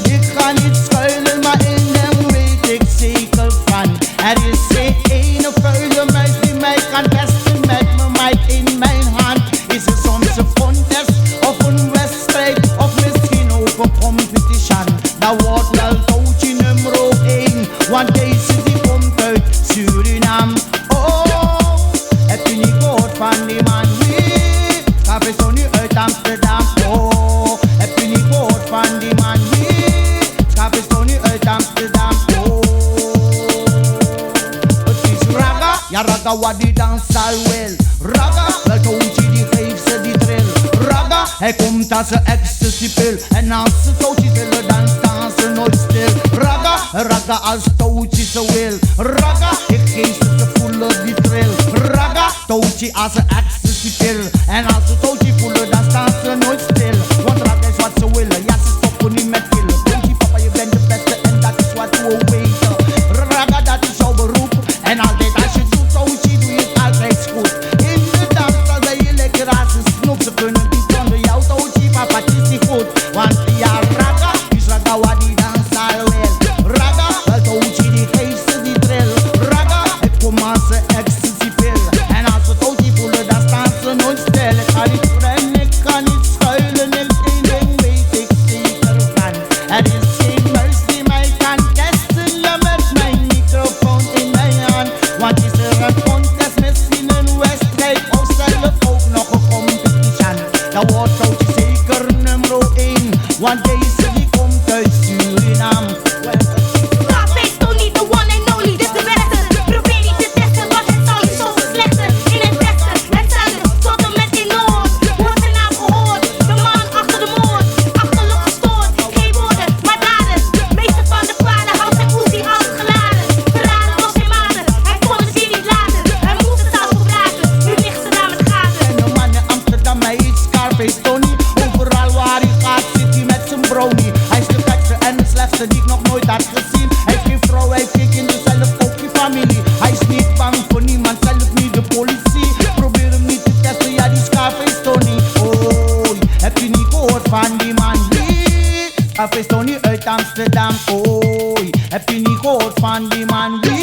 Ik ga niet schuilen, maar in hem weet ik zeker van. Er is geen ene vuile muis die mij kan pesten met mijn mic in mijn hand. Is het soms een contest of een wedstrijd of misschien ook een competition? Dat wordt wel touwtje nummer 1, want deze die komt uit Suriname. Oh, heb je niet gehoord van die man? Nee, Café Stoney uit Amsterdam. Oh, heb je niet gehoord van die man? Nee, Café Stoney uit Amsterdam. Oh, het is ragga, ja ragga wat die danst al wel. Ragga, wel touwtje die geeft ze die drill. Ragga, hij komt als een ecstasy-pil. En als ze touwtjes willen dan staan ze nooit stil. Ragga, ragga als touwtje ze wil. Ragga, ik geef ze voelen die trill. Ragga, touwtje als een ecstasy-pil. En als ze touwtje voelen dan staan ze nooit stil. Want ragga is wat ze willen, ja ze stoppen niet met killen. Touwtje papa je bent de beste en dat is wat we weten. Ragga dat is jouw beroep. En altijd als je doet touwtje doe je het altijd goed. In de dans dan ben je lekker als een snoep. Ze kunnen niet zonder jou touwtje papa het is niet goed. Want ja ragga is ragga wat die dans al wel. Ragga, wel touwtje die geeft ze die drill. Ragga, het komt als een ecstasy-pil. En als ze touwtje voelen dan staan ze nooit stil. Ik ga niet rennen, ik ga niet schuilen. In één ding weet ik zeker van. Er is geen muis die mij kan testen. Ja, met mijn microfoon in mijn hand. Want is er een contest, misschien een wedstrijd of zelf ook nog een competition? Dan wordt touwtje zeker nummer 1, want deze die komt uit Suriname. Café Stoney, the one and only, dit de beste. Probeer niet te testen, want het zal je zo verslechteren. In het westen, het zuiden, tot en met in noord. Wordt zijn naam gehoord, de man achter de moord. Achterlijk gestoord, geen woorden, maar daden. Meester van de paarden houdt zijn Uzi afgeladen. Verraden was zijn maten, hij kon het hier niet laten. Hij moest het zelf gebruiken, nu ligt ze daar met gaten. En de man in Amsterdam, hij is Café Stoney. Overal waar hij gaat zit hij met zijn brownie. Hij is de vetste en de slechtste die ik nog nooit had gezien. Hij heeft geen vrouw, hij heeft geen kinderen, zelf ook geen familie. Hij is niet bang voor niemand, zelf niet de politie. Probeer hem niet te testen, ja die is Café Stoney. Oh, heb je niet gehoord van die man? Nee, Café Stoney uit Amsterdam. Oh, heb je niet gehoord van die man? Nee.